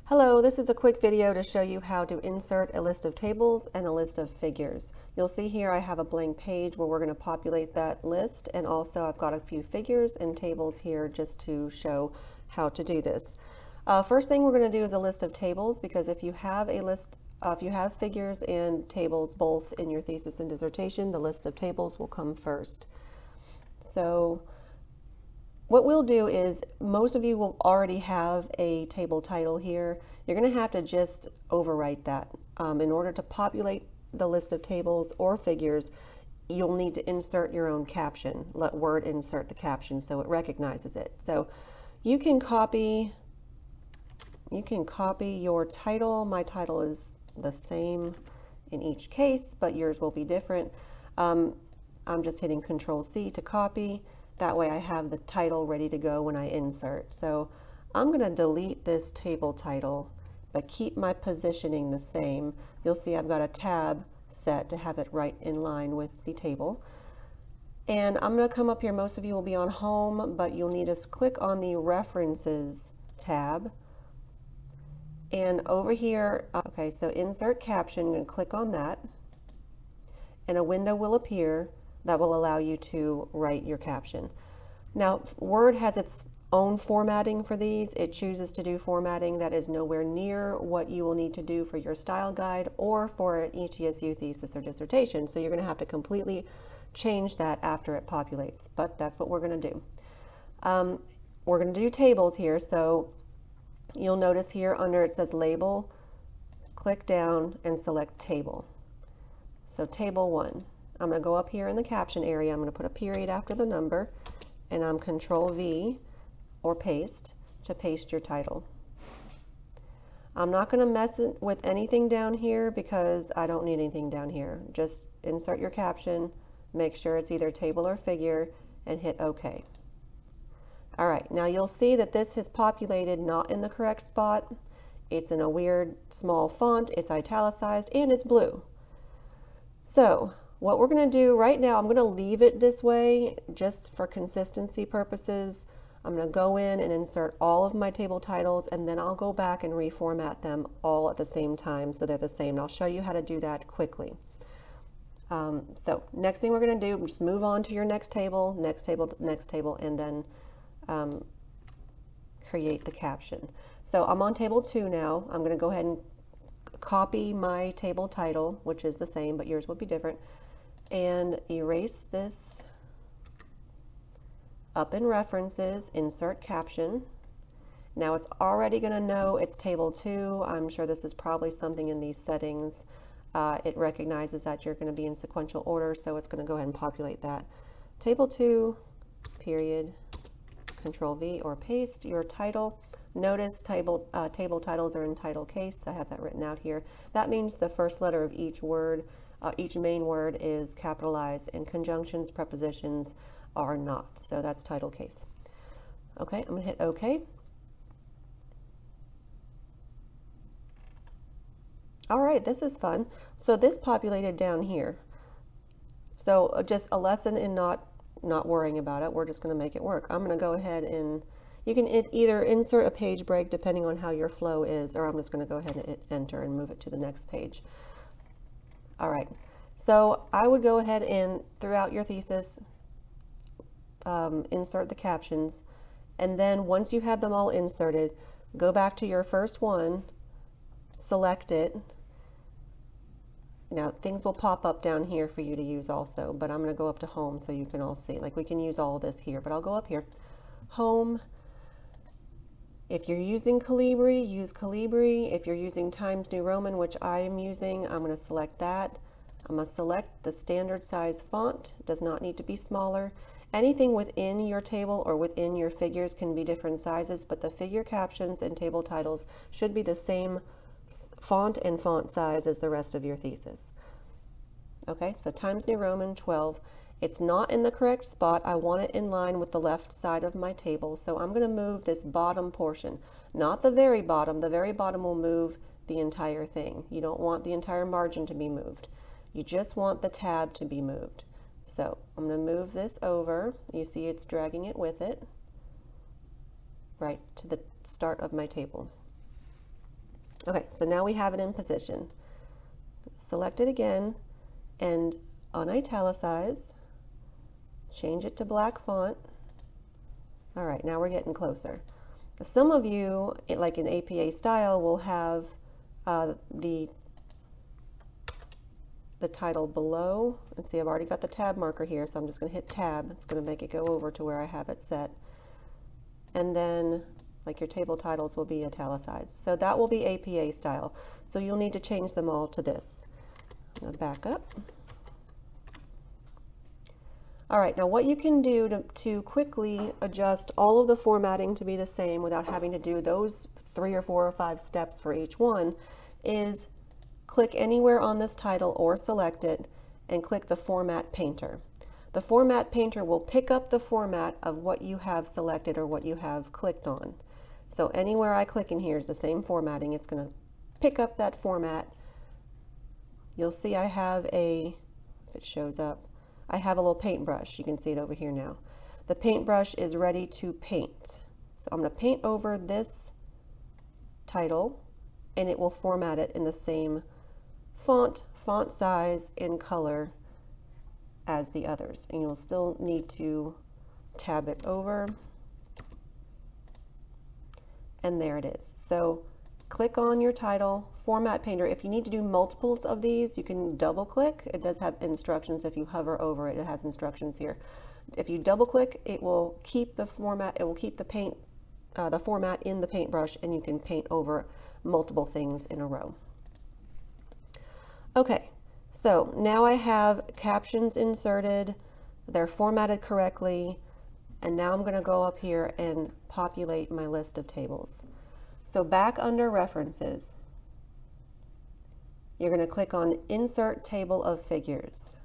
Hello, this is a quick video to show you how to insert a list of tables and a list of figures. You'll see here I have a blank page where we're going to populate that list, and also I've got a few figures and tables here just to show how to do this. First thing we're going to do is a list of tables, because if you have a list, if you have figures and tables both in your thesis and dissertation, the list of tables will come first. So what we'll do is, most of you will already have a table title here. You're going to have to just overwrite that. In order to populate the list of tables or figures, you'll need to insert your own caption. Let Word insert the caption so it recognizes it. So you can copy your title. My title is the same in each case, but yours will be different. I'm just hitting Control-C to copy. That way I have the title ready to go when I insert. So I'm going to delete this table title, but keep my positioning the same. You'll see I've got a tab set to have it right in line with the table. And I'm going to come up here. Most of you will be on Home, but you'll need to click on the References tab. And over here, okay, so Insert Caption, I'm going to click on that. And a window will appear that will allow you to write your caption. Now, Word has its own formatting for these. It chooses to do formatting that is nowhere near what you will need to do for your style guide or for an ETSU thesis or dissertation. So you're going to have to completely change that after it populates, but that's what we're going to do. We're going to do tables here. So you'll notice here under it says Label, click down and select Table. So Table 1. I'm going to go up here in the caption area. I'm going to put a period after the number, and I'm Control-V or paste to paste your title. I'm not going to mess with anything down here because I don't need anything down here. Just insert your caption, make sure it's either table or figure, and hit OK. All right, now you'll see that this has populated not in the correct spot. It's in a weird small font, it's italicized, and it's blue. So what we're going to do right now, I'm going to leave it this way just for consistency purposes. I'm going to go in and insert all of my table titles, and then I'll go back and reformat them all at the same time so they're the same. And I'll show you how to do that quickly. So next thing we're going to do, just move on to your next table, and then create the caption. So I'm on table 2 now. I'm going to go ahead and copy my table title, which is the same, but yours will be different, and erase this. Up in References, insert caption. Now it's already going to know it's table 2. I'm sure this is probably something in these settings. It recognizes that you're going to be in sequential order, so it's going to go ahead and populate that. Table 2, period, Control-V or paste your title. Notice table titles are in title case. I have that written out here. That means the first letter of each word, each main word is capitalized, and conjunctions, prepositions are not. So that's title case. Okay, I'm going to hit OK. All right, this is fun. So this populated down here. So just a lesson in not worrying about it. We're just going to make it work. I'm going to go ahead and you can either insert a page break depending on how your flow is, or I'm just going to go ahead and hit enter and move it to the next page. All right, so I would go ahead and throughout your thesis insert the captions, and then once you have them all inserted, go back to your first one, select it. Now things will pop up down here for you to use also, but I'm going to go up to Home so you can all see. Like, we can use all of this here, but I'll go up here. Home. If you're using Calibri, use Calibri. If you're using Times New Roman, which I am using, I'm going to select that. I'm going to select the standard size font. It does not need to be smaller. Anything within your table or within your figures can be different sizes, but the figure captions and table titles should be the same font and font size as the rest of your thesis. Okay, so Times New Roman 12. It's not in the correct spot. I want it in line with the left side of my table, so I'm going to move this bottom portion, not the very bottom. The very bottom will move the entire thing. You don't want the entire margin to be moved. You just want the tab to be moved. So I'm going to move this over. You see it's dragging it with it right to the start of my table. Okay, so now we have it in position. Select it again and unitalicize, change it to black font. All right, now we're getting closer. Some of you, like in APA style, will have the title below. And see, I've already got the tab marker here, so I'm just going to hit tab. It's going to make it go over to where I have it set. And then, like your table titles will be italicized. So that will be APA style. So you'll need to change them all to this. I'm going to back up. All right, now what you can do to quickly adjust all of the formatting to be the same without having to do those 3 or 4 or 5 steps for each one is click anywhere on this title or select it and click the Format Painter. The Format Painter will pick up the format of what you have selected or what you have clicked on. So anywhere I click in here is the same formatting. It's going to pick up that format. You'll see I have if it shows up, I have a little paintbrush. You can see it over here now. The paintbrush is ready to paint. So I'm going to paint over this title and it will format it in the same font size, and color as the others. And you'll still need to tab it over. And there it is. So click on your title, Format Painter. If you need to do multiples of these, you can double click. It does have instructions. If you hover over it, it has instructions here. If you double click, it will keep the format, it will keep the paint, the format in the paintbrush, and you can paint over multiple things in a row. Okay, so now I have captions inserted, they're formatted correctly, and now I'm going to go up here and populate my list of tables. So back under References, you're going to click on Insert Table of Figures.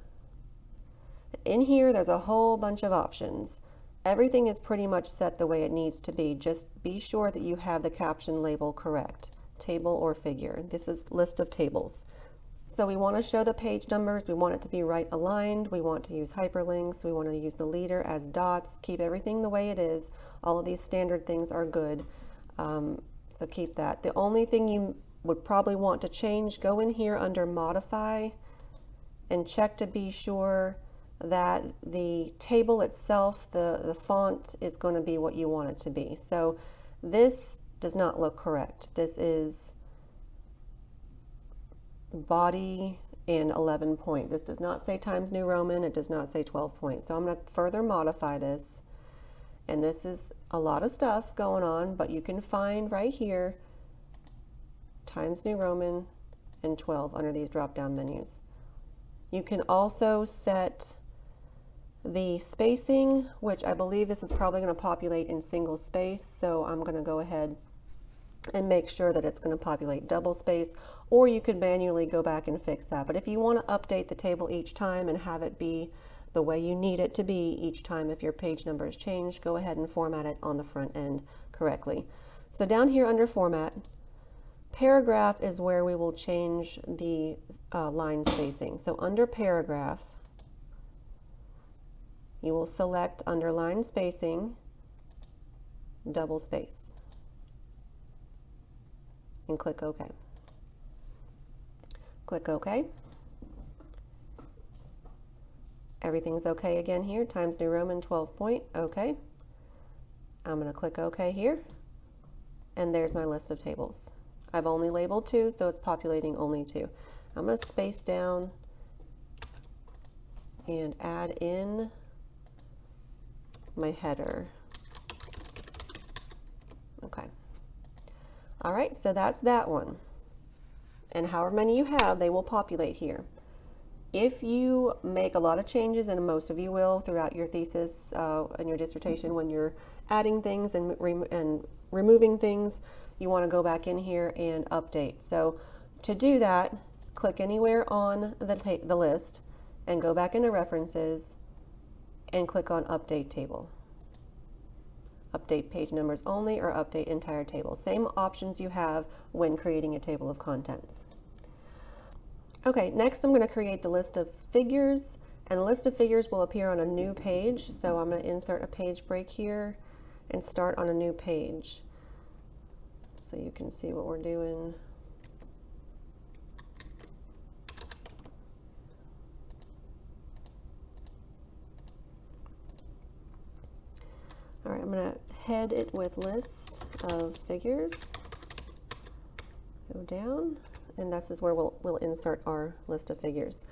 In here, there's a whole bunch of options. Everything is pretty much set the way it needs to be. Just be sure that you have the caption label correct. Table or figure. This is list of tables. So we want to show the page numbers. We want it to be right aligned. We want to use hyperlinks. We want to use the leader as dots. Keep everything the way it is. All of these standard things are good. So keep that. The only thing you would probably want to change, go in here under Modify and check to be sure that the table itself, the font is going to be what you want it to be. So this does not look correct. This is body in 11 point. This does not say Times New Roman. It does not say 12 point. So I'm going to further modify this. And this is a lot of stuff going on, but you can find right here Times New Roman and 12 under these drop-down menus. You can also set the spacing, which I believe this is probably going to populate in single space, so I'm going to go ahead and make sure that it's going to populate double space, or you could manually go back and fix that. But if you want to update the table each time and have it be the way you need it to be each time if your page number is changed, go ahead and format it on the front end correctly. So down here under Format, Paragraph is where we will change the line spacing. So under Paragraph, you will select under Line Spacing, double space, and click OK. Click OK. Everything's OK again here. Times New Roman 12 point. OK. I'm going to click OK here. And there's my list of tables. I've only labeled 2, so it's populating only 2. I'm going to space down and add in my header. Okay. All right, so that's that one. And however many you have, they will populate here. If you make a lot of changes, and most of you will throughout your thesis and your dissertation, when you're adding things and removing things, you want to go back in here and update. So to do that, click anywhere on the list and go back into References and click on Update Table. Update page numbers only or update entire table. Same options you have when creating a table of contents. Okay, next I'm going to create the list of figures, and the list of figures will appear on a new page. So I'm going to insert a page break here and start on a new page so you can see what we're doing. All right, I'm going to head it with list of figures. Go down, and this is where we'll insert our list of figures.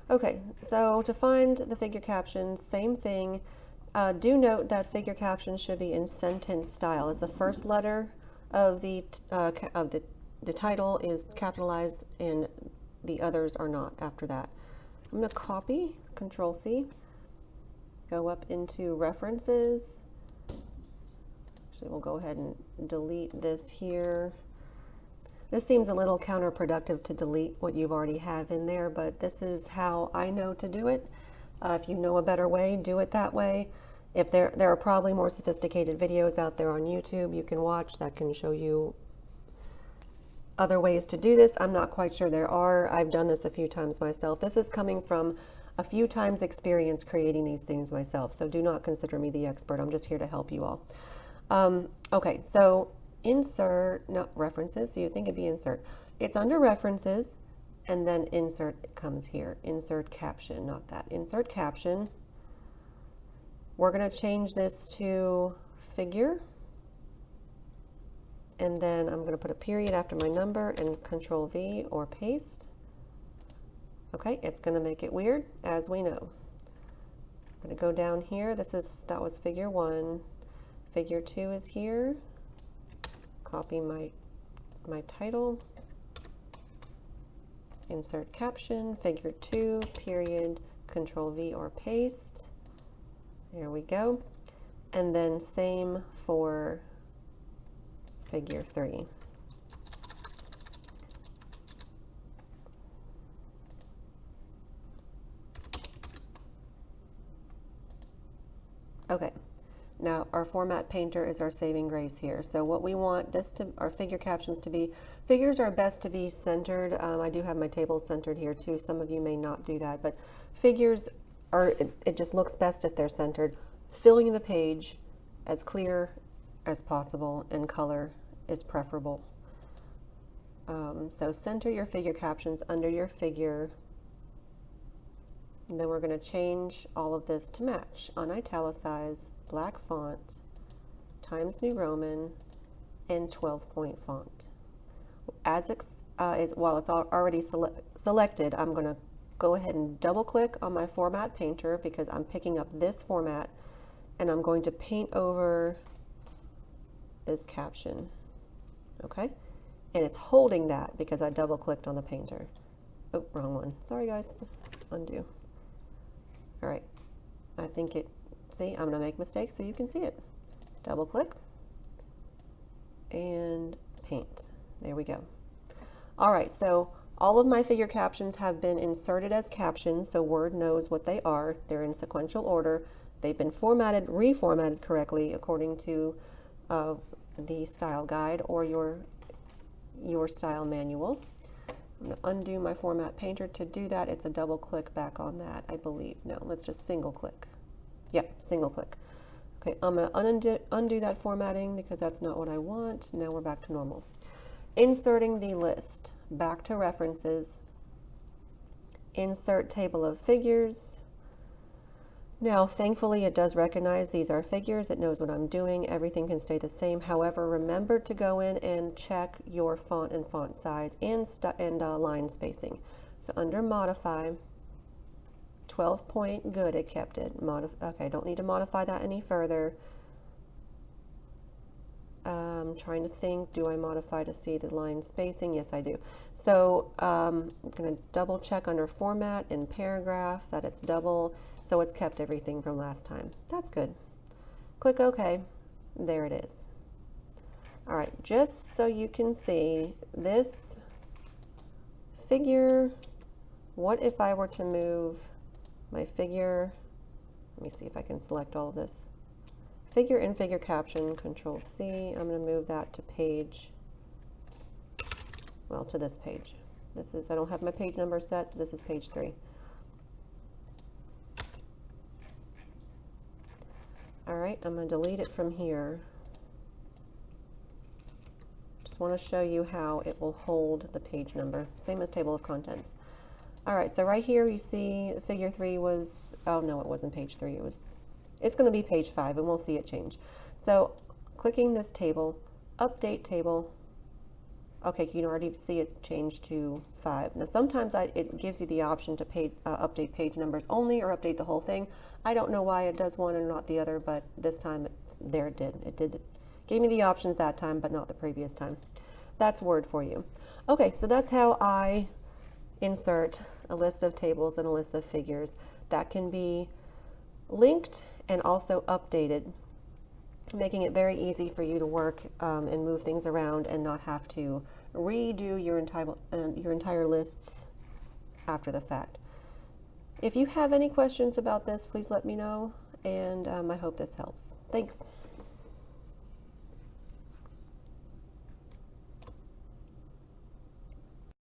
Okay, so to find the figure captions, same thing. Do note that figure captions should be in sentence style, as the first letter of the title is capitalized and the others are not after that. I'm going to copy, Control C, go up into references. Actually, we'll go ahead and delete this here. This seems a little counterproductive to delete what you've already have in there, but this is how I know to do it. If you know a better way, do it that way. If there are probably more sophisticated videos out there on YouTube you can watch that can show you other ways to do this. I'm not quite sure there are. I've done this a few times myself. This is coming from a few times experience creating these things myself, so do not consider me the expert. I'm just here to help you all. Okay, so insert, no, references, so you think it'd be insert. It's under references, and then insert comes here. Insert caption, not that. Insert caption. We're going to change this to figure, and then I'm going to put a period after my number and Control V or paste. Okay, it's going to make it weird, as we know. I'm going to go down here. That was figure 1. Figure 2 is here. Copy my title, insert caption, figure 2, period, Control V or paste. There we go. And then same for figure 3. Okay. Now our format painter is our saving grace here. So what we want our figure captions to be, figures are best to be centered. I do have my tables centered here too. Some of you may not do that, but figures are, it just looks best if they're centered. Filling the page as clear as possible and color is preferable. So center your figure captions under your figure. And then we're going to change all of this to match. Unitalicize, black font, Times New Roman, and 12-point font. While it's already selected, I'm going to go ahead and double click on my format painter because I'm picking up this format, and I'm going to paint over this caption. Okay? And it's holding that because I double clicked on the painter. Oh, wrong one. Sorry guys. Undo. All right. I think see, I'm going to make mistakes so you can see it. Double click and paint. There we go. All right, so all of my figure captions have been inserted as captions, so Word knows what they are. They're in sequential order. They've been reformatted correctly according to the style guide or your style manual. I'm going to undo my format painter. To do that, it's a double click back on that, I believe. No, let's just single click. Yep, single click. Okay, I'm going to undo that formatting because that's not what I want. Now we're back to normal. Inserting the list. Back to references. Insert table of figures. Now, thankfully, it does recognize these are figures. It knows what I'm doing. Everything can stay the same. However, remember to go in and check your font and font size and line spacing. So under Modify, 12-point, good, it kept it. Okay, don't need to modify that any further. I'm trying to think, do I modify to see the line spacing? Yes, I do. So I'm going to double check under Format and Paragraph that it's double, so it's kept everything from last time. That's good. Click OK. There it is. All right, just so you can see this figure, what if I were to move my figure, let me see if I can select all of this. Figure and figure caption, Control C. I'm going to move that to page, well, to this page. I don't have my page number set, so this is page 3. All right, I'm going to delete it from here. Just want to show you how it will hold the page number, same as table of contents. All right, so right here you see figure 3 was, oh no, it wasn't page 3, it's going to be page 5, and we'll see it change. So clicking this table, update table, okay, you can already see it change to 5. Now sometimes it gives you the option to update page numbers only or update the whole thing. I don't know why it does one and not the other, but this time it did. Gave me the options that time, but not the previous time. That's Word for you. Okay, so that's how I insert a list of tables and a list of figures that can be linked and also updated, making it very easy for you to work and move things around and not have to redo your entire lists after the fact. If you have any questions about this, please let me know, and I hope this helps. Thanks.